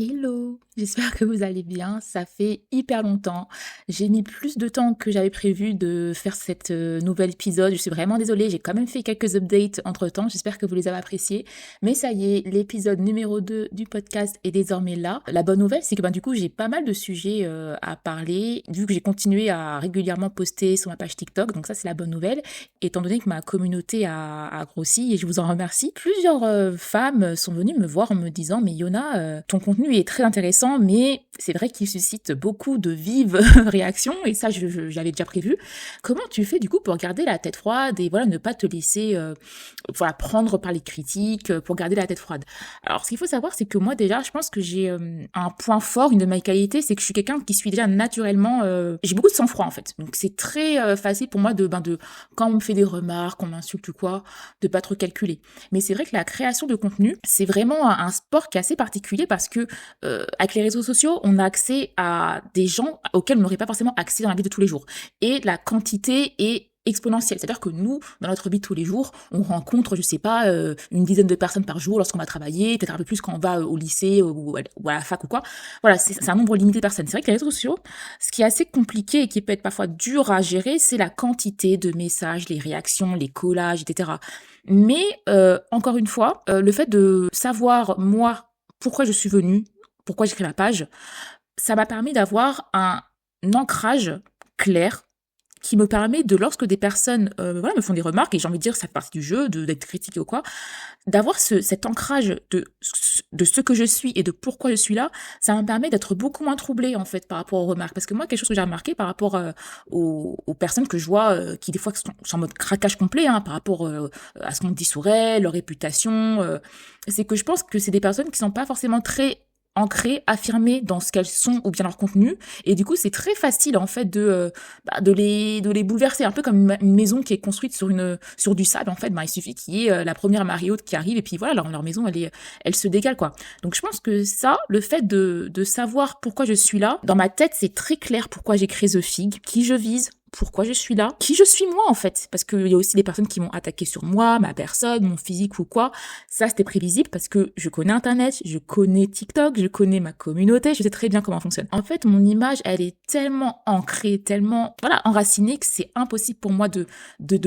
Hello, j'espère que vous allez bien. Ça fait hyper longtemps. J'ai mis plus de temps que j'avais prévu de faire cette nouvel épisode. Je suis vraiment désolée, j'ai quand même fait quelques updates entre-temps. J'espère que vous les avez appréciés. Mais ça y est, l'épisode numéro 2 du podcast est désormais là. La bonne nouvelle, c'est que du coup, j'ai pas mal de sujets à parler, vu que j'ai continué à régulièrement poster sur ma page TikTok. Donc ça, c'est la bonne nouvelle, étant donné que ma communauté a grossi et je vous en remercie. Plusieurs femmes sont venues me voir en me disant « Mais Yona, ton contenu est très intéressant, mais c'est vrai qu'il suscite beaucoup de vives réactions, et ça, j'avais déjà prévu. Comment tu fais, du coup, pour garder la tête froide et voilà, ne pas te laisser voilà, prendre par les critiques, pour garder la tête froide ?» Alors, ce qu'il faut savoir, c'est que moi, déjà, je pense que j'ai un point fort, une de mes qualités, c'est que je suis quelqu'un qui suis déjà naturellement... j'ai beaucoup de sang-froid, en fait. Donc, c'est très facile pour moi quand on me fait des remarques, on m'insulte ou quoi, de pas trop calculer. Mais c'est vrai que la création de contenu, c'est vraiment un sport qui est assez particulier parce que avec les réseaux sociaux, on a accès à des gens auxquels on n'aurait pas forcément accès dans la vie de tous les jours. Et la quantité est exponentielle. C'est-à-dire que nous, dans notre vie de tous les jours, on rencontre, je sais pas, une dizaine de personnes par jour lorsqu'on va travailler, peut-être un peu plus quand on va au lycée ou à la fac ou quoi. Voilà, c'est un nombre limité de personnes. C'est vrai que les réseaux sociaux, ce qui est assez compliqué et qui peut être parfois dur à gérer, c'est la quantité de messages, les réactions, les collages, etc. Mais encore une fois, le fait de savoir, moi, pourquoi je suis venue, pourquoi j'ai créé ma page, ça m'a permis d'avoir un ancrage clair qui me permet de, lorsque des personnes voilà, me font des remarques, et j'ai envie de dire ça fait partie du jeu, d'être critiqué ou quoi, d'avoir cet ancrage de ce que je suis et de pourquoi je suis là, ça me permet d'être beaucoup moins troublée en fait par rapport aux remarques. Parce que moi, quelque chose que j'ai remarqué par rapport aux personnes que je vois qui des fois sont en mode craquage complet par rapport à ce qu'on dit sur elles, leur réputation, c'est que je pense que c'est des personnes qui sont pas forcément très ancrées, affirmées dans ce qu'elles sont ou bien leur contenu, et du coup c'est très facile en fait de les bouleverser, un peu comme une maison qui est construite sur du sable en fait. Il suffit qu'il y ait la première marée haute qui arrive et puis voilà, leur maison elle se dégale quoi. Donc je pense que ça, le fait de savoir pourquoi je suis là, dans ma tête c'est très clair pourquoi j'ai créé The Fig, qui je vise, pourquoi je suis là, qui je suis moi en fait, parce qu'il y a aussi des personnes qui m'ont attaqué sur moi, ma personne, mon physique ou quoi. Ça c'était prévisible parce que je connais internet, je connais TikTok, je connais ma communauté, je sais très bien comment fonctionne. En fait, mon image elle est tellement ancrée, tellement voilà enracinée, que c'est impossible pour moi de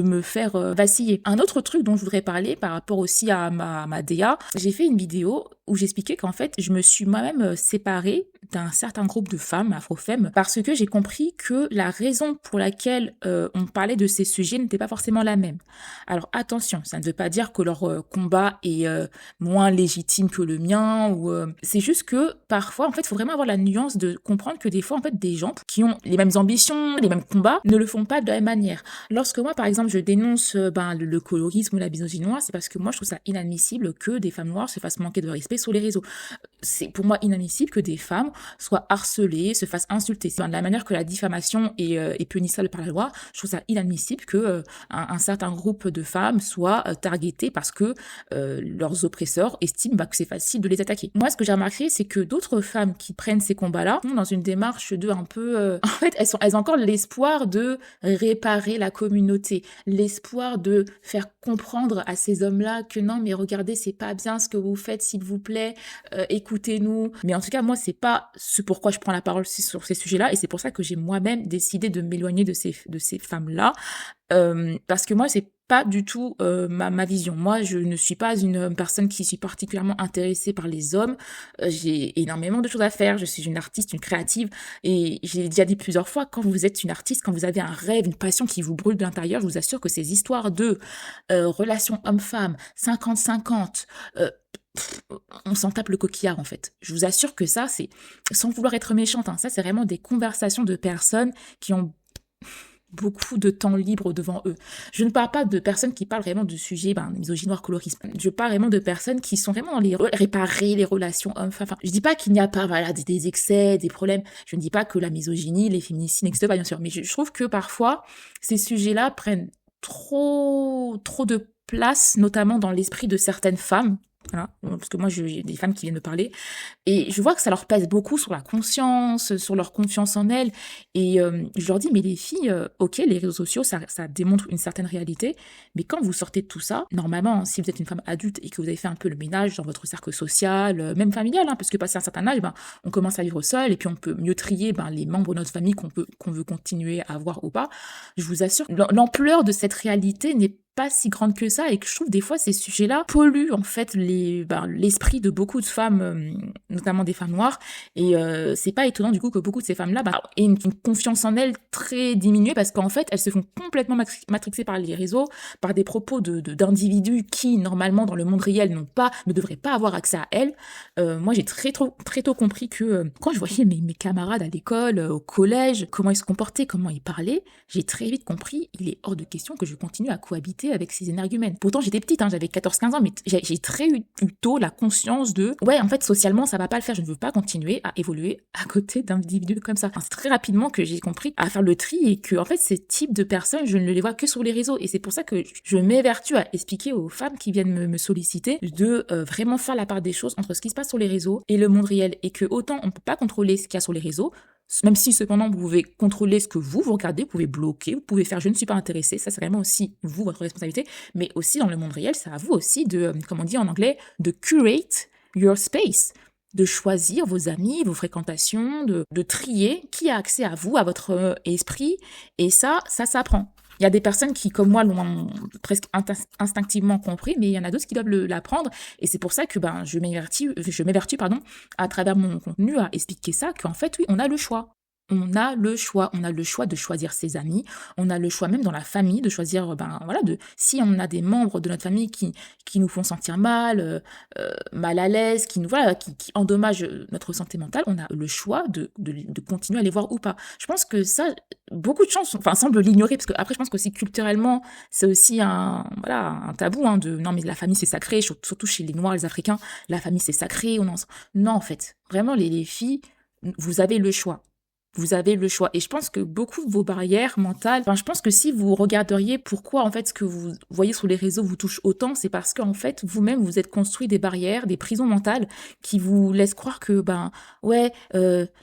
me faire vaciller. Un autre truc dont je voudrais parler par rapport aussi à ma DA, j'ai fait une vidéo où j'expliquais qu'en fait, je me suis moi-même séparée d'un certain groupe de femmes, afro-femmes, parce que j'ai compris que la raison pour laquelle on parlait de ces sujets n'était pas forcément la même. Alors attention, ça ne veut pas dire que leur combat est moins légitime que le mien, ou c'est juste que parfois, en fait, il faut vraiment avoir la nuance de comprendre que des fois, en fait, des gens qui ont les mêmes ambitions, les mêmes combats, ne le font pas de la même manière. Lorsque moi, par exemple, je dénonce le colorisme ou la misogynie noire, c'est parce que moi, je trouve ça inadmissible que des femmes noires se fassent manquer de respect sur les réseaux. C'est pour moi inadmissible que des femmes soient harcelées, se fassent insulter. C'est de la manière que la diffamation est punissable par la loi, je trouve ça inadmissible que un certain groupe de femmes soient targetées parce que leurs oppresseurs estiment que c'est facile de les attaquer. Moi, ce que j'ai remarqué, c'est que d'autres femmes qui prennent ces combats-là sont dans une démarche de un peu... En fait, elles ont encore l'espoir de réparer la communauté, l'espoir de faire comprendre à ces hommes-là que non, mais regardez, c'est pas bien ce que vous faites, s'il vous plaît, écoutez-nous. Mais en tout cas, moi, c'est pas ce pourquoi je prends la parole sur ces sujets-là, et c'est pour ça que j'ai moi-même décidé de m'éloigner de ces femmes-là, parce que moi, c'est pas du tout ma vision. Moi, je ne suis pas une personne qui suis particulièrement intéressée par les hommes. J'ai énormément de choses à faire. Je suis une artiste, une créative, et j'ai déjà dit plusieurs fois, quand vous êtes une artiste, quand vous avez un rêve, une passion qui vous brûle de l'intérieur, je vous assure que ces histoires de relations homme-femme, 50-50, on s'en tape le coquillard en fait. Je vous assure que ça, c'est, sans vouloir être méchante, ça c'est vraiment des conversations de personnes qui ont beaucoup de temps libre devant eux. Je ne parle pas de personnes qui parlent vraiment du sujet misogynie, noir, colorisme. Je parle vraiment de personnes qui sont vraiment dans réparer les relations hommes-femmes. Enfin, je dis pas qu'il n'y a pas des excès, des problèmes. Je ne dis pas que la misogynie, les féminicides n'existent pas, bien sûr. Mais je trouve que parfois, ces sujets-là prennent trop de place, notamment dans l'esprit de certaines femmes, Voilà, parce que moi, j'ai des femmes qui viennent me parler et je vois que ça leur pèse beaucoup sur la conscience, sur leur confiance en elles. Et je leur dis, mais les filles, ok, les réseaux sociaux, ça démontre une certaine réalité, mais quand vous sortez de tout ça, normalement, si vous êtes une femme adulte et que vous avez fait un peu le ménage dans votre cercle social, même familial, hein, parce que passé un certain âge, ben, on commence à vivre seul et puis on peut mieux trier ben, les membres de notre famille qu'on veut continuer à avoir ou pas. Je vous assure, l'ampleur de cette réalité n'est pas si grande que ça et que je trouve des fois ces sujets-là polluent en fait l'esprit de beaucoup de femmes, notamment des femmes noires. Et c'est pas étonnant du coup que beaucoup de ces femmes-là aient une confiance en elles très diminuée parce qu'en fait elles se font complètement matrixer par les réseaux, par des propos d'individus qui normalement dans le monde réel ne devraient pas avoir accès à elles. Moi j'ai très tôt compris que quand je voyais mes camarades à l'école, au collège, comment ils se comportaient, comment ils parlaient, j'ai très vite compris il est hors de question que je continue à cohabiter avec ces énergumènes. Pourtant, j'étais petite, hein, j'avais 14-15 ans, mais j'ai très eu tôt la conscience de ouais, en fait, socialement, ça va pas le faire. Je ne veux pas continuer à évoluer à côté d'individus comme ça. Enfin, c'est très rapidement que j'ai compris à faire le tri et que, en fait, ces types de personnes, je ne les vois que sur les réseaux. Et c'est pour ça que je m'évertue à expliquer aux femmes qui viennent me solliciter de vraiment faire la part des choses entre ce qui se passe sur les réseaux et le monde réel. Et que autant on peut pas contrôler ce qu'il y a sur les réseaux, même si cependant vous pouvez contrôler ce que vous regardez, vous pouvez bloquer, vous pouvez faire je ne suis pas intéressé, ça c'est vraiment aussi vous, votre responsabilité, mais aussi dans le monde réel, c'est à vous aussi de, comme on dit en anglais, de curate your space, de choisir vos amis, vos fréquentations, de trier qui a accès à vous, à votre esprit, et ça s'apprend. Il y a des personnes qui, comme moi, l'ont presque instinctivement compris, mais il y en a d'autres qui doivent l'apprendre. Et c'est pour ça que je m'évertue, à travers mon contenu à expliquer ça, qu'en fait, oui, on a le choix. On a le choix de choisir ses amis, on a le choix même dans la famille de choisir, si on a des membres de notre famille qui nous font sentir mal à l'aise, qui endommagent notre santé mentale, on a le choix de continuer à les voir ou pas. Je pense que ça, beaucoup de gens semblent l'ignorer, parce que après je pense qu'aussi culturellement, c'est aussi un tabou, hein, non mais la famille c'est sacré, surtout chez les Noirs, les Africains, la famille c'est sacré, non en fait, vraiment les filles, vous avez le choix. Vous avez le choix. Et je pense que beaucoup de vos barrières mentales, je pense que si vous regarderiez pourquoi, en fait, ce que vous voyez sur les réseaux vous touche autant, c'est parce qu'en fait, vous-même, vous êtes construit des barrières, des prisons mentales qui vous laissent croire que,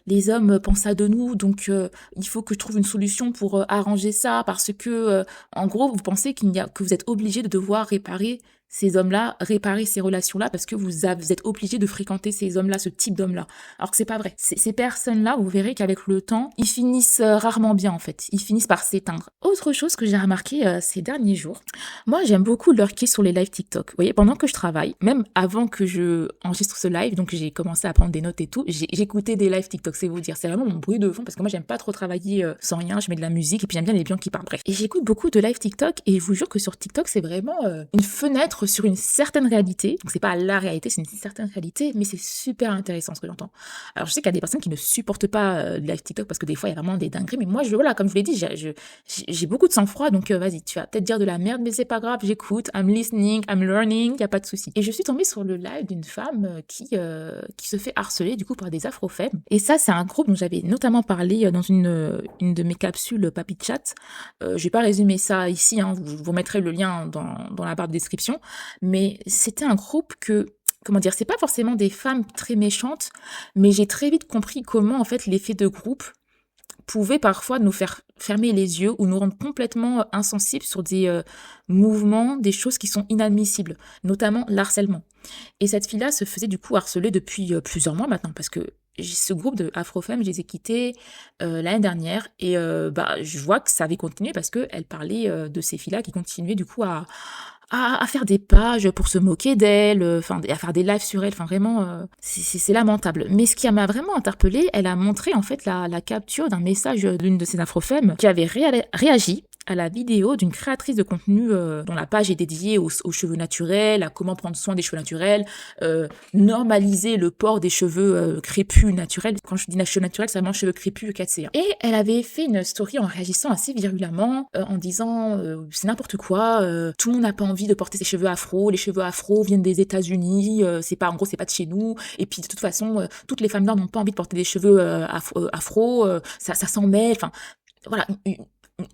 les hommes pensent ça de nous, donc il faut que je trouve une solution pour arranger ça, parce que, en gros, vous pensez que vous êtes obligé de devoir réparer ces hommes-là, réparer ces relations-là, parce que vous êtes obligé de fréquenter ces hommes-là, ce type d'hommes-là. Alors que c'est pas vrai. Ces personnes-là, vous verrez qu'avec le temps, ils finissent rarement bien, en fait. Ils finissent par s'éteindre. Autre chose que j'ai remarqué ces derniers jours, moi, j'aime beaucoup lurker sur les lives TikTok. Vous voyez, pendant que je travaille, même avant que je enregistre ce live, donc j'ai commencé à prendre des notes et tout, j'écoutais des lives TikTok, c'est vous dire. C'est vraiment mon bruit de fond, parce que moi, j'aime pas trop travailler sans rien, je mets de la musique, et puis j'aime bien les gens qui parlent. Bref. Et j'écoute beaucoup de lives TikTok, et je vous jure que sur TikTok, c'est vraiment une fenêtre sur une certaine réalité. Donc c'est pas la réalité, c'est une certaine réalité, mais c'est super intéressant ce que j'entends. Alors je sais qu'il y a des personnes qui ne supportent pas le live TikTok parce que des fois il y a vraiment des dingueries, mais moi comme je vous l'ai dit, j'ai beaucoup de sang-froid, donc vas-y, tu vas peut-être dire de la merde, mais c'est pas grave, j'écoute, I'm listening, I'm learning, y a pas de souci. Et je suis tombée sur le live d'une femme qui se fait harceler du coup par des afro-femmes. Et ça c'est un groupe dont j'avais notamment parlé dans une de mes capsules Papy Chat. Je vais pas résumer ça ici, hein, vous mettrez le lien dans la barre de description. Mais c'était un groupe c'est pas forcément des femmes très méchantes, mais j'ai très vite compris comment, en fait, l'effet de groupe pouvait parfois nous faire fermer les yeux ou nous rendre complètement insensibles sur des mouvements, des choses qui sont inadmissibles, notamment l'harcèlement. Et cette fille-là se faisait du coup harceler depuis plusieurs mois maintenant, parce que ce groupe de Afro-Femmes, je les ai quittés l'année dernière et je vois que ça avait continué parce qu'elle parlait de ces filles-là qui continuaient du coup à faire des pages pour se moquer d'elle, à faire des lives sur elle, vraiment, c'est lamentable. Mais ce qui m'a vraiment interpellée, elle a montré en fait la capture d'un message d'une de ces afro-femmes qui avait réagi à la vidéo d'une créatrice de contenu dont la page est dédiée aux cheveux naturels, à comment prendre soin des cheveux naturels, normaliser le port des cheveux crépus naturels. Quand je dis cheveux naturels, c'est vraiment cheveux crépus 4C. Et elle avait fait une story en réagissant assez virulemment, en disant c'est n'importe quoi, tout le monde n'a pas envie de porter ses cheveux afro, les cheveux afro viennent des États-Unis, c'est pas de chez nous, et puis de toute façon, toutes les femmes noires n'ont pas envie de porter des cheveux afro, ça s'en mêle, voilà,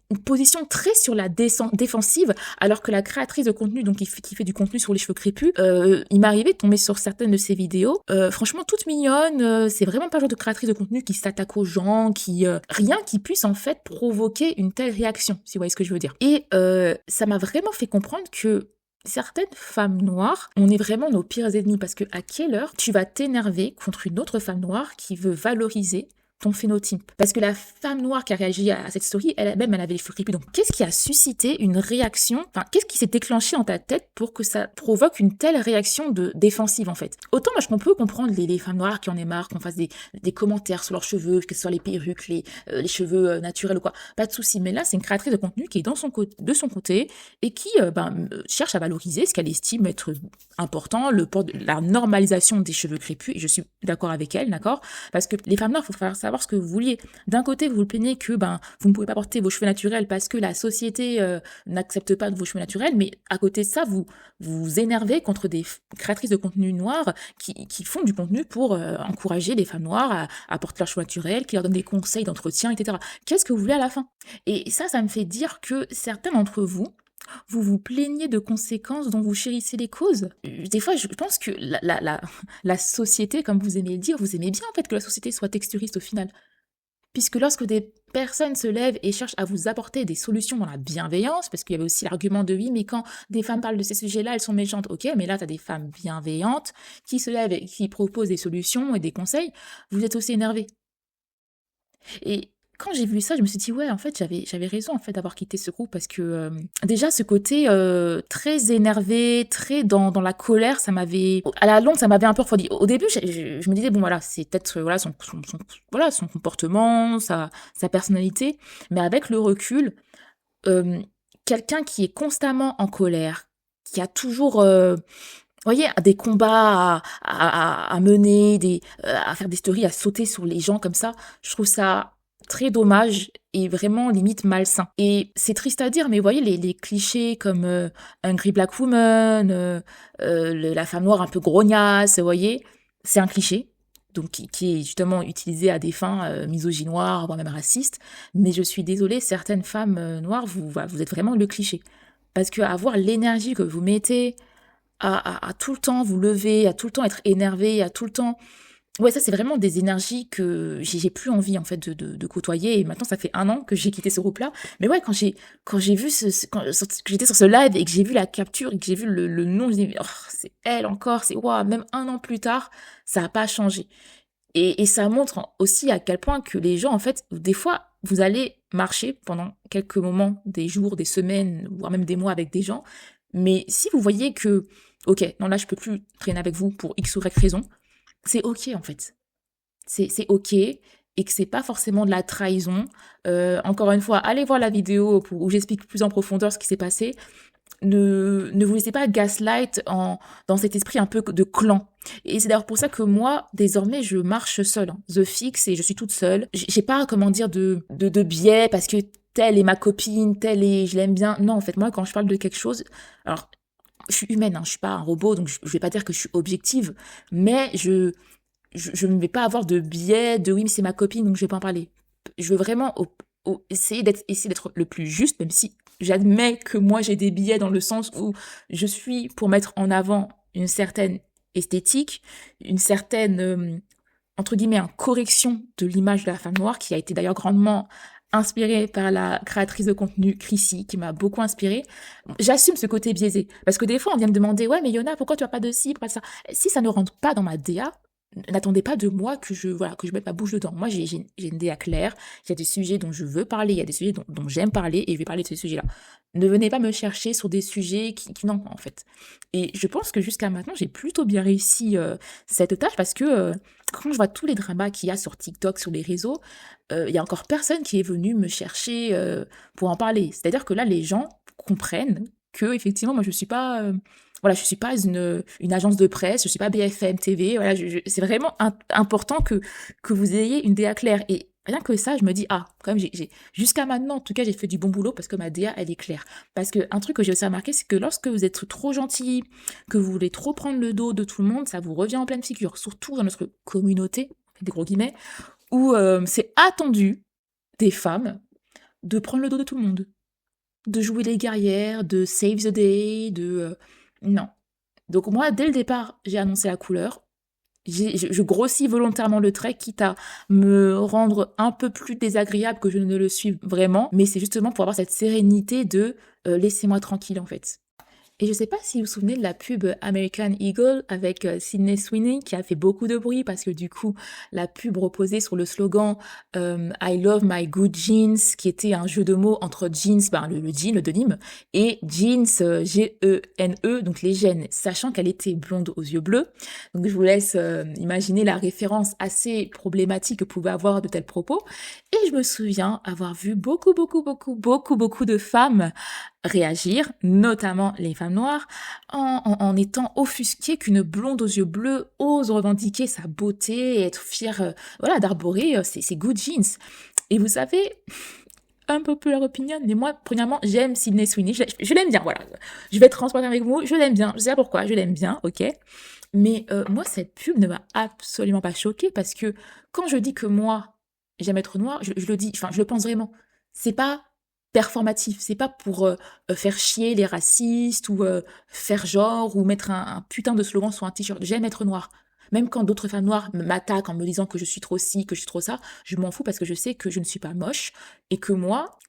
une position très sur la défensive, alors que la créatrice de contenu, donc qui fait du contenu sur les cheveux crépus, il m'arrivait de tomber sur certaines de ses vidéos, franchement toutes mignonnes, c'est vraiment pas le genre de créatrice de contenu qui s'attaque aux gens, rien qui puisse en fait provoquer une telle réaction, si vous voyez ce que je veux dire. Et ça m'a vraiment fait comprendre que certaines femmes noires, on est vraiment nos pires ennemis, parce que à quelle heure tu vas t'énerver contre une autre femme noire qui veut valoriser ton phénotype? Parce que la femme noire qui a réagi à cette story, elle-même, elle avait les cheveux crépus. Donc, qu'est-ce qui a suscité une réaction? Enfin, qu'est-ce qui s'est déclenché dans ta tête pour que ça provoque une telle réaction défensive, en fait? Autant, moi, je peux comprendre les femmes noires qui en aient marre, qu'on fasse des commentaires sur leurs cheveux, que ce soit les perruques, les cheveux naturels ou quoi. Pas de souci. Mais là, c'est une créatrice de contenu qui est de son côté et qui cherche à valoriser ce qu'elle estime être important, la normalisation des cheveux crépus. Et je suis d'accord avec elle, d'accord? Parce que les femmes noires, il faut faire savoir ce que vous vouliez. D'un côté, vous vous plaignez que vous ne pouvez pas porter vos cheveux naturels parce que la société n'accepte pas vos cheveux naturels, mais à côté de ça, vous énervez contre des créatrices de contenu noirs qui font du contenu pour encourager les femmes noires à porter leurs cheveux naturels, qui leur donnent des conseils d'entretien, etc. Qu'est-ce que vous voulez à la fin? Et ça me fait dire que certains d'entre vous vous plaignez de conséquences dont vous chérissez les causes. Des fois, je pense que la société, comme vous aimez le dire, vous aimez bien en fait que la société soit texturiste au final. Puisque lorsque des personnes se lèvent et cherchent à vous apporter des solutions dans la bienveillance, parce qu'il y avait aussi l'argument de oui, mais quand des femmes parlent de ces sujets-là, elles sont méchantes. Ok, mais là, tu as des femmes bienveillantes qui se lèvent et qui proposent des solutions et des conseils. Vous êtes aussi énervés. Et quand j'ai vu ça, je me suis dit ouais, en fait, j'avais raison en fait d'avoir quitté ce groupe, parce que déjà ce côté très énervé, très dans la colère, à la longue, ça m'avait un peu refroidi. Au début, je me disais bon voilà, c'est peut-être voilà son comportement, sa personnalité, mais avec le recul, quelqu'un qui est constamment en colère, qui a toujours voyez, des combats à mener, à faire des stories, à sauter sur les gens comme ça, je trouve ça très dommage et vraiment limite malsain. Et c'est triste à dire, mais vous voyez, les clichés comme Angry Black Woman, la femme noire un peu grognasse, vous voyez, c'est un cliché, donc qui est justement utilisé à des fins misogynoires, voire même racistes. Mais je suis désolée, certaines femmes noires, vous êtes vraiment le cliché. Parce que avoir l'énergie que vous mettez à tout le temps vous lever, à tout le temps être énervé, à tout le temps... Ouais, ça, c'est vraiment des énergies que j'ai plus envie, en fait, de côtoyer. Et maintenant, ça fait 1 an que j'ai quitté ce groupe-là. Mais ouais, quand j'ai vu que j'étais sur ce live et que j'ai vu la capture et que j'ai vu le nom, je me dis, oh, c'est elle encore, c'est, waouh, même 1 an plus tard, ça n'a pas changé. Et ça montre aussi à quel point que les gens, en fait, des fois, vous allez marcher pendant quelques moments, des jours, des semaines, voire même des mois avec des gens. Mais si vous voyez que, ok, non, là, je peux plus traîner avec vous pour X ou Y raison, c'est ok, en fait. C'est ok, et que c'est pas forcément de la trahison. Encore une fois, allez voir la vidéo où j'explique plus en profondeur ce qui s'est passé. Ne vous laissez pas gaslight dans cet esprit un peu de clan. Et c'est d'ailleurs pour ça que moi, désormais, je marche seule. The Fix, et je suis toute seule. J'ai pas, comment dire, de biais, parce que telle est ma copine, telle est, je l'aime bien. Non, en fait, moi, quand je parle de quelque chose, alors, je suis humaine, hein, je suis pas un robot, donc je vais pas dire que je suis objective, mais je ne vais pas avoir de biais de oui, mais c'est ma copine, donc je vais pas en parler. Je veux vraiment essayer d'être le plus juste, même si j'admets que moi j'ai des biais dans le sens où je suis pour mettre en avant une certaine esthétique, une certaine, entre guillemets, correction de l'image de la femme noire, qui a été d'ailleurs grandement inspirée par la créatrice de contenu Chrissy, qui m'a beaucoup inspirée. J'assume ce côté biaisé, parce que des fois on vient me demander, ouais mais Yona, pourquoi tu as pas de ci, pourquoi ça? Si ça ne rentre pas dans ma DA, n'attendez pas de moi que je mette ma bouche dedans. Moi, j'ai une DA claire. Il y a des sujets dont je veux parler, il y a des sujets dont j'aime parler, et je vais parler de ces sujets-là. Ne venez pas me chercher sur des sujets qui non, en fait. Et je pense que jusqu'à maintenant, j'ai plutôt bien réussi cette tâche, parce que quand je vois tous les dramas qu'il y a sur TikTok, sur les réseaux, il y a encore personne qui est venu me chercher pour en parler. C'est-à-dire que là, les gens comprennent que, effectivement, moi, je suis pas... voilà, je suis pas une agence de presse, je suis pas BFM TV, voilà, c'est vraiment important que vous ayez une DA claire. Et rien que ça, je me dis, ah, quand même, jusqu'à maintenant, en tout cas, j'ai fait du bon boulot, parce que ma DA, elle est claire. Parce que un truc que j'ai aussi remarqué, c'est que lorsque vous êtes trop gentil, que vous voulez trop prendre le dos de tout le monde, ça vous revient en pleine figure, surtout dans notre communauté, des gros guillemets, où c'est attendu des femmes de prendre le dos de tout le monde, de jouer les guerrières, de save the day, non. Donc moi, dès le départ, j'ai annoncé la couleur. Je grossis volontairement le trait, quitte à me rendre un peu plus désagréable que je ne le suis vraiment, mais c'est justement pour avoir cette sérénité de laissez-moi tranquille en fait. Et je sais pas si vous vous souvenez de la pub American Eagle avec Sydney Sweeney qui a fait beaucoup de bruit parce que du coup la pub reposait sur le slogan I love my good jeans, qui était un jeu de mots entre jeans, le jean, le denim, et jeans, G-E-N-E, donc les gènes, sachant qu'elle était blonde aux yeux bleus. Donc je vous laisse imaginer la référence assez problématique que pouvaient avoir de tels propos. Et je me souviens avoir vu beaucoup de femmes réagir, notamment les femmes noires, en étant offusquées qu'une blonde aux yeux bleus ose revendiquer sa beauté et être fière d'arborer ses good jeans. Et vous savez, un peu plus leur opinion, mais moi, premièrement, j'aime Sydney Sweeney, je l'aime bien, voilà. Je vais être transparente avec vous, je l'aime bien, je sais pas pourquoi, je l'aime bien, ok. Mais moi, cette pub ne m'a absolument pas choquée parce que quand je dis que moi, j'aime être noire, je le dis, enfin, je le pense vraiment. C'est pas performatif, c'est pas pour faire chier les racistes ou faire genre ou mettre un putain de slogan sur un t-shirt. J'aime être noire. Même quand d'autres femmes noires m'attaquent en me disant que je suis trop ci, que je suis trop ça, je m'en fous parce que je sais que je ne suis pas moche et que moi...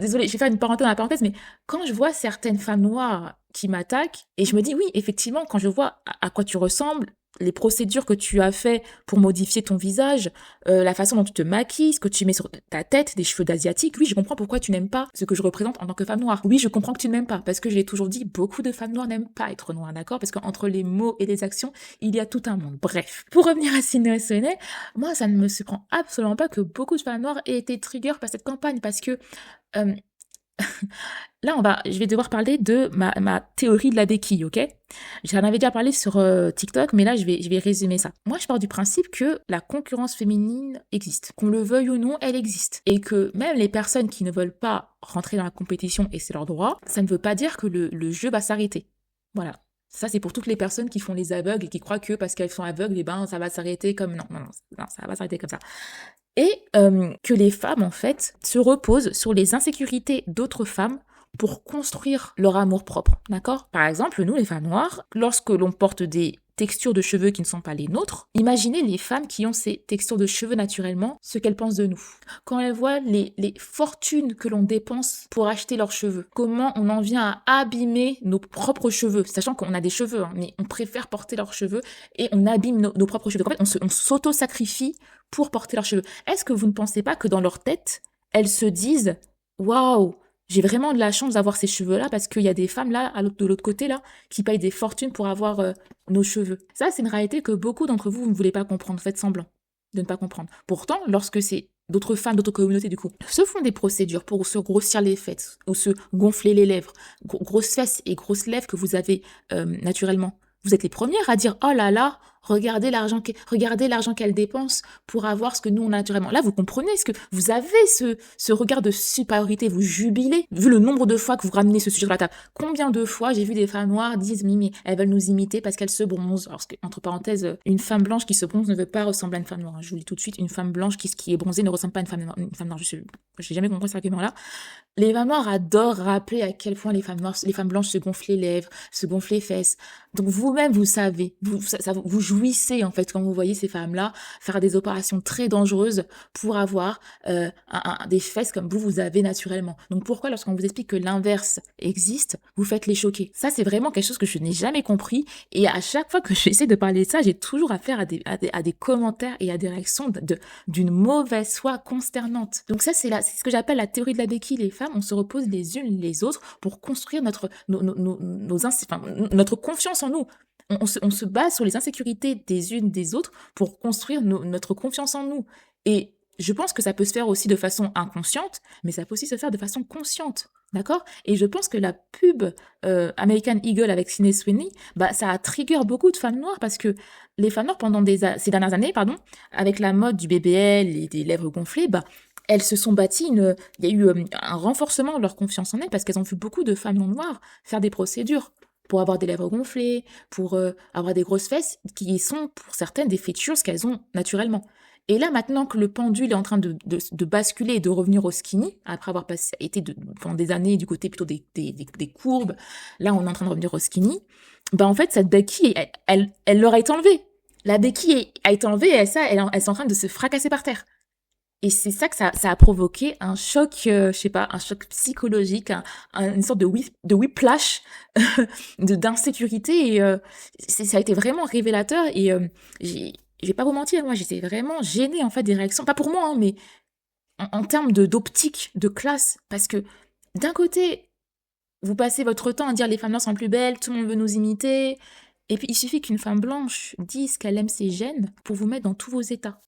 Désolée, je vais faire une parenthèse dans la parenthèse, mais quand je vois certaines femmes noires qui m'attaquent, et je me dis, oui, effectivement, quand je vois à quoi tu ressembles, les procédures que tu as fait pour modifier ton visage, la façon dont tu te maquilles, ce que tu mets sur ta tête, des cheveux d'asiatique, oui, je comprends pourquoi tu n'aimes pas ce que je représente en tant que femme noire. Oui, je comprends que tu ne m'aimes pas, parce que je l'ai toujours dit, beaucoup de femmes noires n'aiment pas être noires, d'accord? Parce qu'entre les mots et les actions, il y a tout un monde. Bref, pour revenir à Sydney Sweeney, moi, ça ne me surprend absolument pas que beaucoup de femmes noires aient été trigger par cette campagne, parce que là, je vais devoir parler de ma théorie de la béquille, ok? J'en avais déjà parlé sur TikTok, mais là, je vais résumer ça. Moi, je pars du principe que la concurrence féminine existe. Qu'on le veuille ou non, elle existe. Et que même les personnes qui ne veulent pas rentrer dans la compétition, et c'est leur droit, ça ne veut pas dire que le jeu va s'arrêter. Voilà. Ça, c'est pour toutes les personnes qui font les aveugles et qui croient que parce qu'elles sont aveugles, ça va s'arrêter comme... Non, ça va pas s'arrêter comme ça. Et que les femmes, en fait, se reposent sur les insécurités d'autres femmes pour construire leur amour-propre, d'accord? Par exemple, nous, les femmes noires, lorsque l'on porte des textures de cheveux qui ne sont pas les nôtres, imaginez les femmes qui ont ces textures de cheveux naturellement, ce qu'elles pensent de nous. Quand elles voient les fortunes que l'on dépense pour acheter leurs cheveux, comment on en vient à abîmer nos propres cheveux, sachant qu'on a des cheveux, mais on préfère porter leurs cheveux et on abîme nos propres cheveux. En fait, on s'auto-sacrifie pour porter leurs cheveux. Est-ce que vous ne pensez pas que dans leur tête, elles se disent « Waouh, j'ai vraiment de la chance d'avoir ces cheveux-là parce qu'il y a des femmes là, de l'autre côté là, qui payent des fortunes pour avoir nos cheveux. » Ça, c'est une réalité que beaucoup d'entre vous ne voulez pas comprendre. Faites semblant de ne pas comprendre. Pourtant, lorsque c'est d'autres femmes, d'autres communautés du coup, se font des procédures pour se grossir les fesses ou se gonfler les lèvres, grosses fesses et grosses lèvres que vous avez naturellement, vous êtes les premières à dire « Oh là là, regardez l'argent qu'elle dépense pour avoir ce que nous on a naturellement. » Là, vous comprenez ce que vous avez ce regard de supériorité, vous jubilez, vu le nombre de fois que vous ramenez ce sujet sur la table. Combien de fois j'ai vu des femmes noires disent « mais elles veulent nous imiter parce qu'elles se bronzent. » Alors, entre parenthèses, une femme blanche qui se bronze ne veut pas ressembler à une femme noire. Je vous le dis tout de suite, une femme blanche qui est bronzée ne ressemble pas à une femme noire. Je n'ai jamais compris cet argument-là. Les femmes noires adorent rappeler à quel point les femmes blanches se gonflent les lèvres, se gonflent les fesses. Donc vous-même, vous savez, vous jouissez en fait quand vous voyez ces femmes-là faire des opérations très dangereuses pour avoir des fesses comme vous avez naturellement. Donc pourquoi lorsqu'on vous explique que l'inverse existe, vous faites les choquer? Ça, c'est vraiment quelque chose que je n'ai jamais compris. Et à chaque fois que j'essaie de parler de ça, j'ai toujours affaire à des commentaires et à des réactions d'une mauvaise foi consternante. Donc ça, c'est ce que j'appelle la théorie de la béquille. Les femmes, on se repose les unes les autres pour construire notre confiance en nous. On se base sur les insécurités des unes des autres pour construire notre confiance en nous. Et je pense que ça peut se faire aussi de façon inconsciente, mais ça peut aussi se faire de façon consciente. D'accord? Et je pense que la pub American Eagle avec Sydney Sweeney, ça a trigger beaucoup de femmes noires parce que les femmes noires, pendant ces dernières années, avec la mode du BBL et des lèvres gonflées, elles se sont bâties il y a eu un renforcement de leur confiance en elles parce qu'elles ont vu beaucoup de femmes non noires faire des procédures pour avoir des lèvres gonflées, pour avoir des grosses fesses, qui sont pour certaines des features qu'elles ont naturellement. Et là, maintenant que le pendule est en train de basculer et de revenir au skinny, après avoir été pendant des années du côté plutôt des courbes, là, on est en train de revenir au skinny, en fait, cette béquille, elle leur a été enlevée. La béquille a été enlevée et elles sont en train de se fracasser par terre. Et c'est ça que ça a provoqué un choc, je sais pas, un choc psychologique, une sorte de whiplash, d'insécurité. Et ça a été vraiment révélateur. Et je vais pas vous mentir, moi j'étais vraiment gênée en fait des réactions, pas pour moi, hein, mais en termes d'optique, de classe, parce que d'un côté, vous passez votre temps à dire les femmes noires sont plus belles, tout le monde veut nous imiter, et puis il suffit qu'une femme blanche dise qu'elle aime ses gènes pour vous mettre dans tous vos états.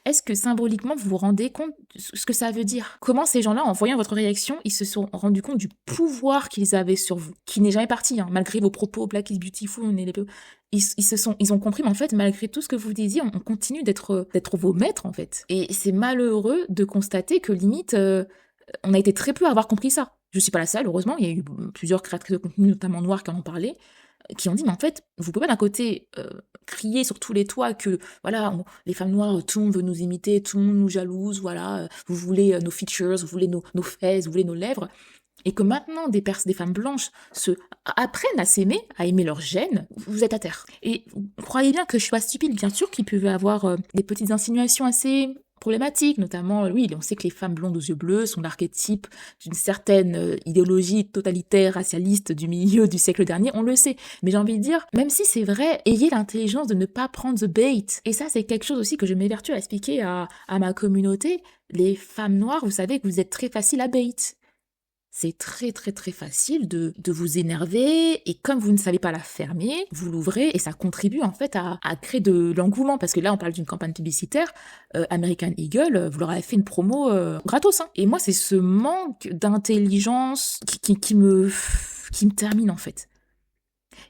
Est-ce que symboliquement vous vous rendez compte de ce que ça veut dire? Comment ces gens-là, en voyant votre réaction, ils se sont rendus compte du pouvoir qu'ils avaient sur vous, qui n'est jamais parti, hein, malgré vos propos Black is beautiful, ils ont compris, mais en fait, malgré tout ce que vous disiez, on continue d'être vos maîtres, en fait. Et c'est malheureux de constater que limite, on a été très peu à avoir compris ça. Je suis pas la seule, heureusement, il y a eu plusieurs créatrices de contenu, notamment noires, qui en ont parlé, qui ont dit, mais en fait, vous pouvez pas d'un côté crier sur tous les toits que, voilà, les femmes noires, tout le monde veut nous imiter, tout le monde nous jalouse, voilà, vous voulez nos features, vous voulez nos fesses, vous voulez nos lèvres, et que maintenant des femmes blanches apprennent à s'aimer, à aimer leurs gènes, vous êtes à terre. Et croyez bien que je suis pas stupide, bien sûr qu'il peut y avoir des petites insinuations assez problématiques, notamment, oui, on sait que les femmes blondes aux yeux bleus sont l'archétype d'une certaine idéologie totalitaire, racialiste du milieu du siècle dernier, on le sait. Mais j'ai envie de dire, même si c'est vrai, ayez l'intelligence de ne pas prendre the bait. Et ça, c'est quelque chose aussi que je m'évertue à expliquer à ma communauté. Les femmes noires, vous savez que vous êtes très facile à bait. C'est très très très facile de vous énerver, et comme vous ne savez pas la fermer, vous l'ouvrez et ça contribue en fait à créer de l'engouement, parce que là on parle d'une campagne publicitaire, American Eagle, vous leur avez fait une promo gratos, hein. Et moi c'est ce manque d'intelligence qui me termine en fait.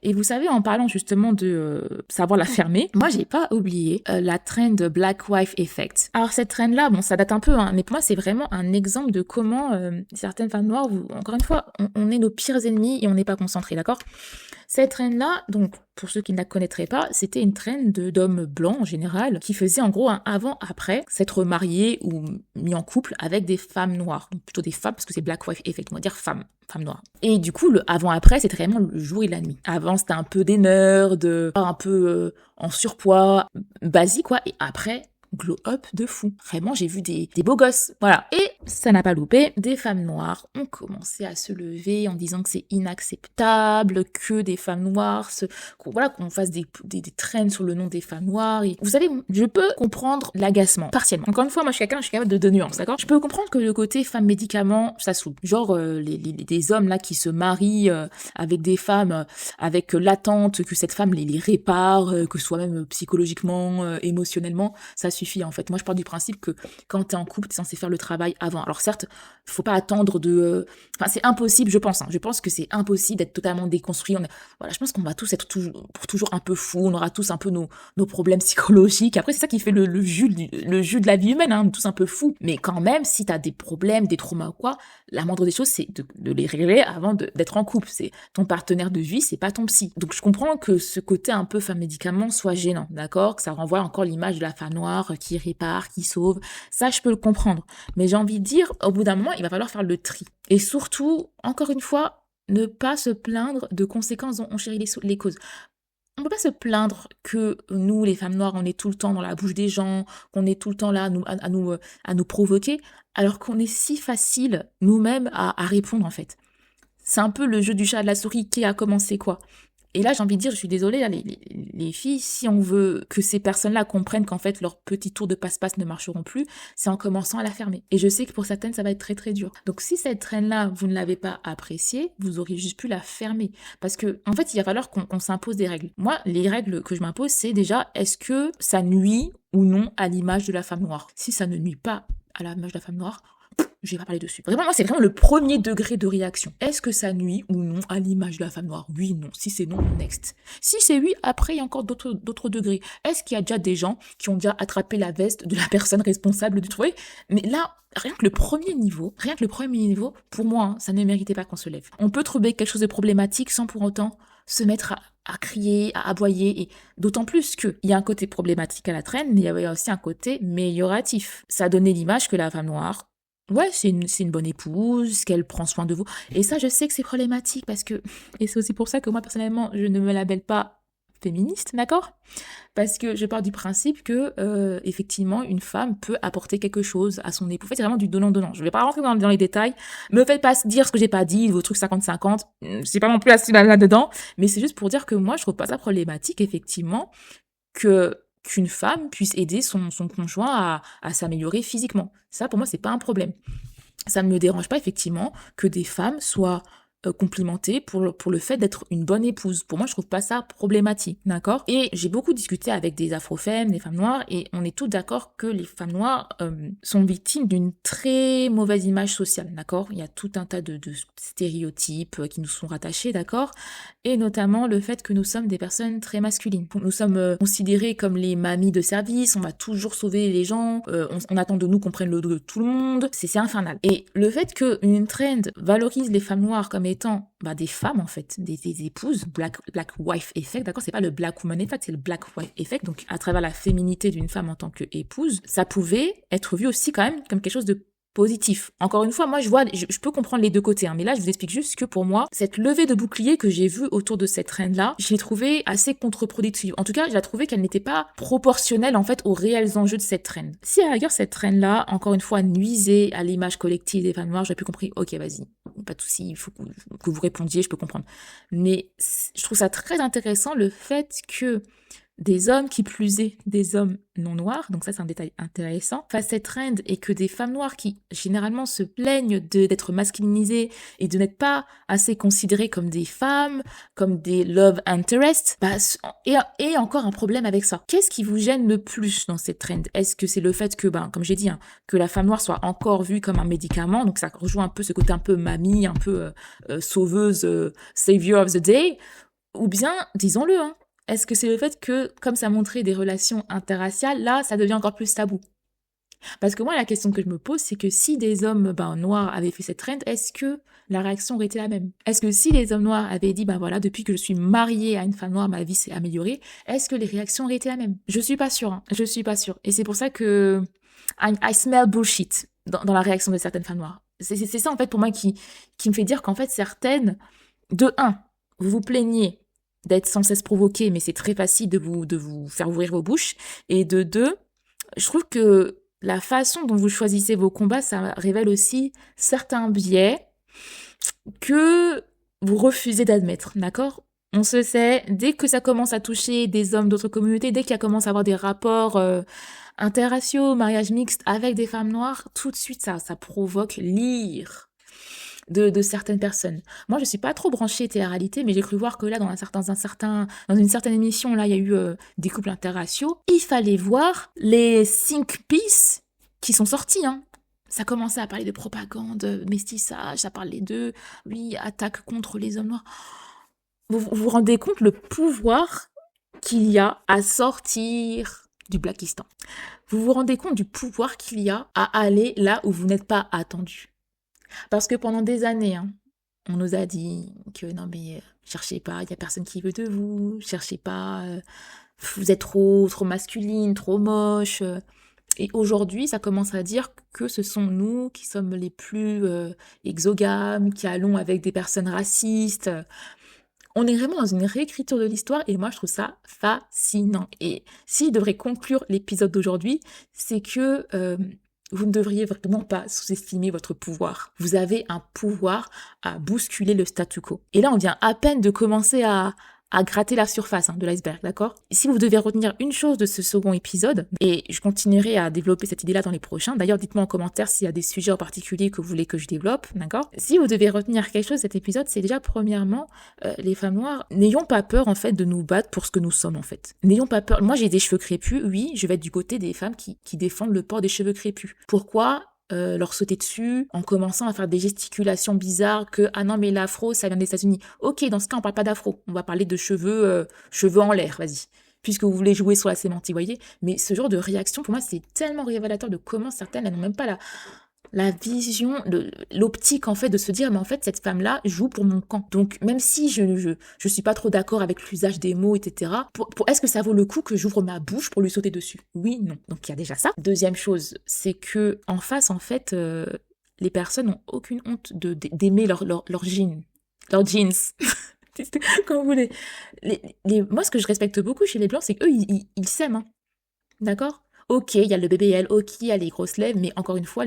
Et vous savez, en parlant justement de savoir la fermer, moi j'ai pas oublié la trend Black Wife Effect. Alors cette trend-là, bon ça date un peu, hein, mais pour moi c'est vraiment un exemple de comment certaines femmes noires, encore une fois, on est nos pires ennemis et on n'est pas concentrés, d'accord? Cette trend-là, donc pour ceux qui ne la connaîtraient pas, c'était une trend d'hommes blancs en général, qui faisait en gros un avant-après, s'être marié ou mis en couple avec des femmes noires. Donc plutôt des femmes, parce que c'est Black Wife Effect, on va dire femme noire. Et du coup, le avant-après, c'était vraiment le jour et la nuit. Avant, c'était un peu des nerds, un peu en surpoids, basique quoi, et après, glow up de fou. Vraiment, j'ai vu des beaux gosses. Voilà. Et ça n'a pas loupé. Des femmes noires ont commencé à se lever en disant que c'est inacceptable, que des femmes noires qu'on fasse des trends sur le nom des femmes noires. Et vous savez, je peux comprendre l'agacement, partiellement. Encore une fois, moi, je suis capable de nuances, d'accord? Je peux comprendre que le côté femme médicament, ça saoule. Genre, des hommes, là, qui se marient avec des femmes, avec l'attente que cette femme les répare, que ce soit même psychologiquement, émotionnellement, ça suffit en fait. Moi je pars du principe que quand t'es en couple, t'es censé faire le travail avant. Alors certes, faut pas attendre c'est impossible, je pense. Je pense que c'est impossible d'être totalement déconstruit. Voilà, je pense qu'on va tous être pour toujours un peu fous. On aura tous un peu nos problèmes psychologiques. Après, c'est ça qui fait le jus de la vie humaine, hein, tous un peu fous. Mais quand même, si t'as des problèmes, des traumas ou quoi, la moindre des choses, c'est de les régler avant d'être en couple. C'est ton partenaire de vie, c'est pas ton psy. Donc je comprends que ce côté un peu femme médicament soit gênant, d'accord? Que ça renvoie encore l'image de la femme noire qui répare, qui sauve. Ça, je peux le comprendre. Mais j'ai envie de dire, au bout d'un moment, il va falloir faire le tri. Et surtout, encore une fois, ne pas se plaindre de conséquences dont on chérit les causes. On peut pas se plaindre que nous, les femmes noires, on est tout le temps dans la bouche des gens, qu'on est tout le temps là à nous provoquer, alors qu'on est si facile nous-mêmes à répondre en fait. C'est un peu le jeu du chat et de la souris qui a commencé quoi. Et là, j'ai envie de dire, je suis désolée, là, les filles, si on veut que ces personnes-là comprennent qu'en fait, leurs petits tours de passe-passe ne marcheront plus, c'est en commençant à la fermer. Et je sais que pour certaines, ça va être très très dur. Donc si cette traîne-là, vous ne l'avez pas appréciée, vous auriez juste pu la fermer. Parce que, en fait, il va falloir qu'on s'impose des règles. Moi, les règles que je m'impose, c'est déjà, est-ce que ça nuit ou non à l'image de la femme noire? Si ça ne nuit pas à l'image de la femme noire, je vais pas parler dessus. Vraiment, moi, c'est vraiment le premier degré de réaction. Est-ce que ça nuit ou non à l'image de la femme noire? Oui, non. Si c'est non, next. Si c'est oui, après, il y a encore d'autres degrés. Est-ce qu'il y a déjà des gens qui ont déjà attrapé la veste de la personne responsable du truc? Mais là, rien que le premier niveau, pour moi, hein, ça ne méritait pas qu'on se lève. On peut trouver quelque chose de problématique sans pour autant se mettre à crier, à aboyer, et d'autant plus qu'il y a un côté problématique à la traîne, mais il y avait aussi un côté amélioratif. Ça donnait l'image que la femme noire, ouais, c'est une bonne épouse, qu'elle prend soin de vous. Et ça, je sais que c'est problématique parce que, et c'est aussi pour ça que moi, personnellement, je ne me labelle pas féministe, d'accord? Parce que je pars du principe que, effectivement, une femme peut apporter quelque chose à son époux. En fait, c'est vraiment du donnant-donnant. Je vais pas rentrer dans les détails. Me faites pas dire ce que j'ai pas dit, vos trucs 50-50. C'est pas non plus assez là-dedans. Mais c'est juste pour dire que moi, je trouve pas ça problématique, effectivement, qu'une femme puisse aider son conjoint à s'améliorer physiquement. Ça, pour moi, c'est pas un problème. Ça ne me dérange pas, effectivement, que des femmes soient complimentées pour le fait d'être une bonne épouse. Pour moi, je trouve pas ça problématique, d'accord? Et j'ai beaucoup discuté avec des afro-femmes, des femmes noires, et on est tous d'accord que les femmes noires sont victimes d'une très mauvaise image sociale, d'accord? Il y a tout un tas de stéréotypes qui nous sont rattachés, d'accord? Et notamment le fait que nous sommes des personnes très masculines. Nous sommes considérées comme les mamies de service, on va toujours sauver les gens, on attend de nous qu'on prenne le dos de tout le monde, c'est infernal. Et le fait qu'une trend valorise les femmes noires comme étant des femmes en fait, des épouses, black wife effect, d'accord, c'est pas le black woman effect, c'est le black wife effect, donc à travers la féminité d'une femme en tant qu'épouse, ça pouvait être vu aussi quand même comme quelque chose de positif. Encore une fois, moi je peux comprendre les deux côtés, hein, mais là je vous explique juste que pour moi, cette levée de bouclier que j'ai vue autour de cette trend-là, je l'ai trouvée assez contre-productive. En tout cas, je la trouvais qu'elle n'était pas proportionnelle en fait aux réels enjeux de cette trend. Si à la rigueur cette trend-là, encore une fois, nuisait à l'image collective des femmes noires, j'aurais pu comprendre, ok vas-y, pas de souci, il faut que vous répondiez, je peux comprendre. Mais je trouve ça très intéressant le fait que des hommes, qui plus est des hommes non noirs, donc ça c'est un détail intéressant, face à cette trend, et que des femmes noires qui généralement se plaignent d'être masculinisées et de n'être pas assez considérées comme des femmes, comme des love interests, et encore un problème avec ça. Qu'est-ce qui vous gêne le plus dans cette trend? Est-ce que c'est le fait que, comme j'ai dit, hein, que la femme noire soit encore vue comme un médicament, donc ça rejoint un peu ce côté un peu mamie, un peu sauveuse, savior of the day, ou bien, disons-le, hein, est-ce que c'est le fait que, comme ça montrait des relations interraciales, là, ça devient encore plus tabou? Parce que moi, la question que je me pose, c'est que si des hommes noirs avaient fait cette trend, est-ce que la réaction aurait été la même? Est-ce que si les hommes noirs avaient dit, voilà, depuis que je suis mariée à une femme noire, ma vie s'est améliorée, est-ce que les réactions auraient été la même? Je suis pas sûre, hein. Je suis pas sûre. Et c'est pour ça que I smell bullshit dans la réaction de certaines femmes noires. C'est ça, en fait, pour moi, qui me fait dire qu'en fait, certaines, de un, vous vous plaignez d'être sans cesse provoqué, mais c'est très facile de vous faire ouvrir vos bouches. Et de deux, je trouve que la façon dont vous choisissez vos combats, ça révèle aussi certains biais que vous refusez d'admettre, d'accord? On se sait, dès que ça commence à toucher des hommes d'autres communautés, dès qu'il commence à avoir des rapports interraciaux, mariage mixte avec des femmes noires, tout de suite ça provoque l'ire de certaines personnes. Moi, je suis pas trop branchée télé-réalité, mais j'ai cru voir que là, dans une certaine émission, là, il y a eu des couples interraciaux. Il fallait voir les 5 piece qui sont sortis, hein. Ça commençait à parler de propagande, métissage, ça parlait de, oui, attaque contre les hommes noirs. Vous rendez compte le pouvoir qu'il y a à sortir du Blackistan. Vous vous rendez compte du pouvoir qu'il y a à aller là où vous n'êtes pas attendu. Parce que pendant des années, hein, on nous a dit que non mais cherchez pas, il y a personne qui veut de vous, cherchez pas, vous êtes trop masculine, trop moche. Et aujourd'hui, ça commence à dire que ce sont nous qui sommes les plus exogames, qui allons avec des personnes racistes. On est vraiment dans une réécriture de l'histoire et moi je trouve ça fascinant. Et s'il devrait conclure l'épisode d'aujourd'hui, c'est que vous ne devriez vraiment pas sous-estimer votre pouvoir. Vous avez un pouvoir à bousculer le statu quo. Et là, on vient à peine de commencer à gratter la surface de l'iceberg, d'accord? Si vous devez retenir une chose de ce second épisode, et je continuerai à développer cette idée-là dans les prochains, d'ailleurs dites-moi en commentaire s'il y a des sujets en particulier que vous voulez que je développe, d'accord? Si vous devez retenir quelque chose de cet épisode, c'est déjà premièrement, les femmes noires, n'ayons pas peur en fait de nous battre pour ce que nous sommes en fait. N'ayons pas peur. Moi j'ai des cheveux crépus, oui, je vais être du côté des femmes qui défendent le port des cheveux crépus. Pourquoi? leur sauter dessus en commençant à faire des gesticulations bizarres que ah non mais l'afro ça vient des États-Unis. Ok, dans ce cas on parle pas d'afro, on va parler de cheveux en l'air, vas-y. Puisque vous voulez jouer sur la sémantique, voyez. Mais ce genre de réaction, pour moi, c'est tellement révélateur de comment certaines, elles n'ont même pas la vision, l'optique, en fait, de se dire, mais en fait, cette femme-là joue pour mon camp. Donc, même si je suis pas trop d'accord avec l'usage des mots, etc., est-ce que ça vaut le coup que j'ouvre ma bouche pour lui sauter dessus? Oui, non. Donc, il y a déjà ça. Deuxième chose, c'est que, en face, en fait, les personnes n'ont aucune honte d'aimer leur jean. Leurs jeans. Comme vous voulez. Moi, ce que je respecte beaucoup chez les Blancs, c'est qu'eux, ils s'aiment. Hein. D'accord? Ok, il y a le BBL, ok, il y a les grosses lèvres, mais encore une fois,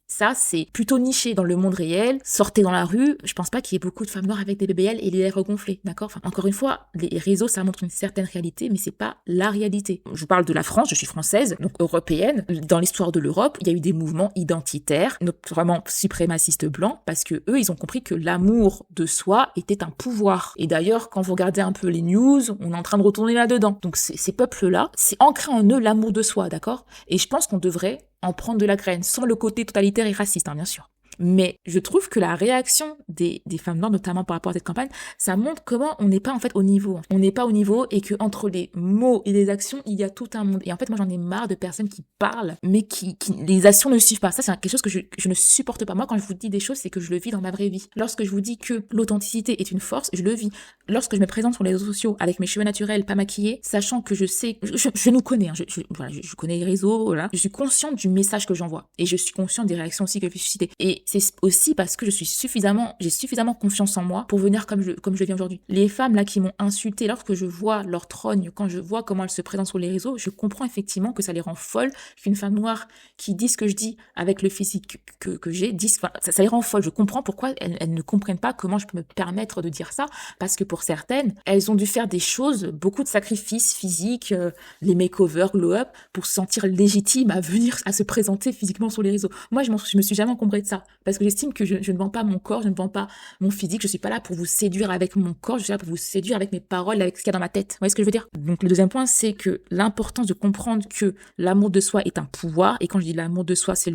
ça, c'est plutôt niché dans le monde réel. Sortez dans la rue, je pense pas qu'il y ait beaucoup de femmes noires avec des BBL et les lèvres gonflées, d'accord? Enfin, encore une fois, les réseaux, ça montre une certaine réalité, mais c'est pas la réalité. Je vous parle de la France, je suis française, donc européenne. Dans l'histoire de l'Europe, il y a eu des mouvements identitaires, notamment suprémacistes blancs, parce que eux, ils ont compris que l'amour de soi était un pouvoir. Et d'ailleurs, quand vous regardez un peu les news, on est en train de retourner là-dedans. Donc, ces peuples-là, c'est ancré en eux l'amour de soi, d'accord? Et je pense qu'on devrait en prendre de la graine, sans le côté totalitaire et raciste, hein, bien sûr. Mais je trouve que la réaction des femmes noires, notamment par rapport à cette campagne, ça montre comment on n'est pas en fait au niveau. On n'est pas au niveau et que entre les mots et les actions, il y a tout un monde. Et en fait, moi, j'en ai marre de personnes qui parlent, mais qui les actions ne suivent pas. Ça, c'est quelque chose que je ne supporte pas. Moi, quand je vous dis des choses, c'est que je le vis dans ma vraie vie. Lorsque je vous dis que l'authenticité est une force, je le vis. Lorsque je me présente sur les réseaux sociaux avec mes cheveux naturels, pas maquillés, sachant que je sais, je nous connais, hein, je connais les réseaux, voilà. Je suis consciente du message que j'envoie et je suis consciente des réactions aussi que je vais susciter. Et c'est aussi parce que j'ai suffisamment confiance en moi pour venir comme je viens aujourd'hui. Les femmes là qui m'ont insultée, lorsque je vois leur trogne, quand je vois comment elles se présentent sur les réseaux, je comprends effectivement que ça les rend folles, qu'une femme noire qui dit ce que je dis avec le physique que j'ai, ça les rend folles. Je comprends pourquoi elles ne comprennent pas comment je peux me permettre de dire ça, parce que pour certaines, elles ont dû faire des choses, beaucoup de sacrifices physiques, les makeovers, glow-up, pour se sentir légitimes à venir, à se présenter physiquement sur les réseaux. Moi, je me suis jamais encombrée de ça, parce que j'estime que je ne vends pas mon corps, je ne vends pas mon physique, je suis pas là pour vous séduire avec mon corps, je suis là pour vous séduire avec mes paroles, avec ce qu'il y a dans ma tête. Vous voyez ce que je veux dire? Donc le deuxième point, c'est que l'importance de comprendre que l'amour de soi est un pouvoir, et quand je dis l'amour de soi, c'est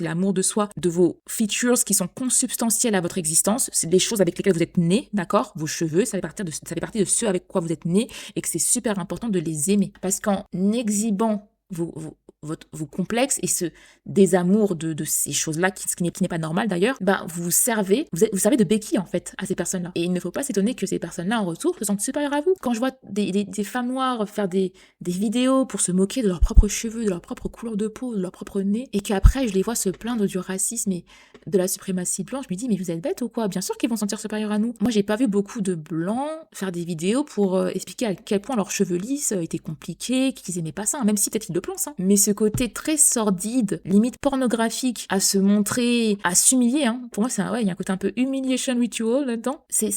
l'amour de soi de vos features qui sont consubstantielles à votre existence, c'est des choses avec lesquelles vous êtes né, d'accord? Vos cheveux, ça fait partie de ceux avec quoi vous êtes né, et que c'est super important de les aimer. Parce qu'en exhibant vos complexes et ce désamour de ces choses-là, ce qui n'est pas normal d'ailleurs, vous servez de béquille en fait à ces personnes-là. Et il ne faut pas s'étonner que ces personnes-là en retour se sentent supérieures à vous. Quand je vois des femmes noires faire des vidéos pour se moquer de leurs propres cheveux, de leur propre couleur de peau, de leur propre nez, et qu'après je les vois se plaindre du racisme et de la suprématie blanche, je me dis mais vous êtes bêtes ou quoi? Bien sûr qu'ils vont se sentir supérieurs à nous. Moi j'ai pas vu beaucoup de blancs faire des vidéos pour expliquer à quel point leurs cheveux lisses étaient compliqués, qu'ils aimaient pas ça, même si peut-être ils le pensent. Mais ce côté très sordide, limite pornographique, à se montrer, à s'humilier, pour moi il y a un côté un peu humiliation ritual là-dedans. C'est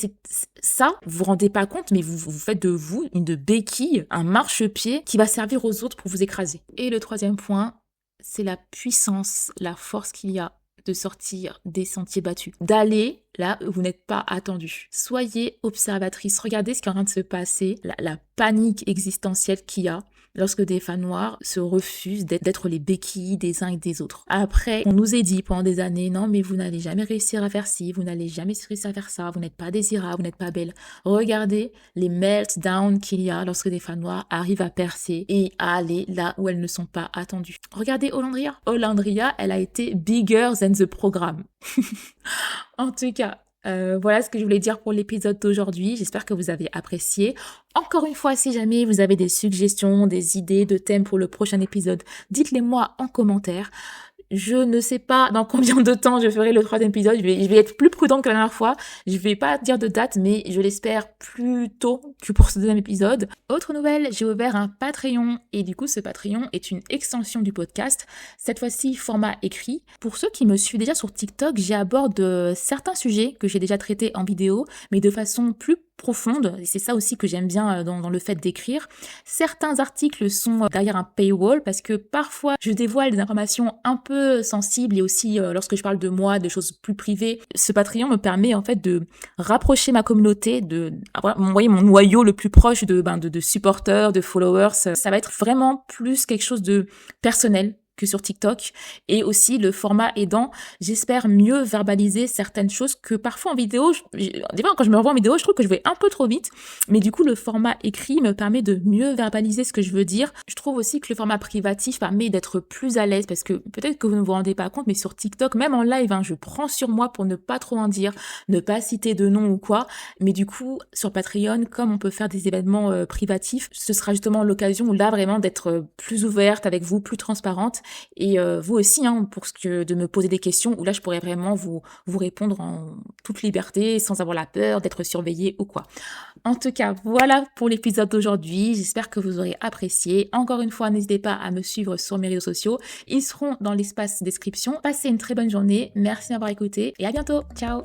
ça, vous vous rendez pas compte, mais vous faites de vous une béquille, un marchepied qui va servir aux autres pour vous écraser. Et le troisième point, c'est la puissance, la force qu'il y a de sortir des sentiers battus, d'aller là où vous n'êtes pas attendu. Soyez observatrice, regardez ce qui est en train de se passer, la panique existentielle qu'il y a lorsque des femmes noires se refusent d'être les béquilles des uns et des autres. Après, on nous a dit pendant des années, non mais vous n'allez jamais réussir à faire ci, vous n'allez jamais réussir à faire ça, vous n'êtes pas désirable, vous n'êtes pas belle. Regardez les meltdowns qu'il y a lorsque des femmes noires arrivent à percer et à aller là où elles ne sont pas attendues. Regardez Hollandria. Hollandria, elle a été bigger than the programme. En tout cas, voilà ce que je voulais dire pour l'épisode d'aujourd'hui. J'espère que vous avez apprécié. Encore une fois, si jamais vous avez des suggestions, des idées de thèmes pour le prochain épisode, dites-les moi en commentaire. Je ne sais pas dans combien de temps je ferai le troisième épisode. Je vais être plus prudente que la dernière fois. Je vais pas dire de date, mais je l'espère plus tôt que pour ce deuxième épisode. Autre nouvelle, j'ai ouvert un Patreon. Et du coup, ce Patreon est une extension du podcast. Cette fois-ci, format écrit. Pour ceux qui me suivent déjà sur TikTok, j'aborde certains sujets que j'ai déjà traités en vidéo, mais de façon plus profonde, et c'est ça aussi que j'aime bien dans le fait d'écrire. Certains articles sont derrière un paywall parce que parfois je dévoile des informations un peu sensibles et aussi lorsque je parle de moi, de choses plus privées. Ce Patreon me permet en fait de rapprocher ma communauté, m'envoyer mon noyau le plus proche de supporters, de followers. Ça va être vraiment plus quelque chose de personnel, que sur TikTok, et aussi le format aidant, j'espère mieux verbaliser certaines choses que parfois en vidéo, des fois quand je me revois en vidéo, je trouve que je vais un peu trop vite, mais du coup le format écrit me permet de mieux verbaliser ce que je veux dire. Je trouve aussi que le format privatif permet d'être plus à l'aise, parce que peut-être que vous ne vous rendez pas compte, mais sur TikTok, même en live, je prends sur moi pour ne pas trop en dire, ne pas citer de nom ou quoi, mais du coup sur Patreon, comme on peut faire des événements privatifs, ce sera justement l'occasion là vraiment d'être plus ouverte avec vous, plus transparente, et vous aussi, pour ce que de me poser des questions où là je pourrais vraiment vous répondre en toute liberté, sans avoir la peur d'être surveillée ou quoi. En tout cas, voilà pour l'épisode d'aujourd'hui. J'espère que vous aurez apprécié. Encore une fois, n'hésitez pas à me suivre sur mes réseaux sociaux. Ils seront dans l'espace description. Passez une très bonne journée. Merci d'avoir écouté et à bientôt. Ciao!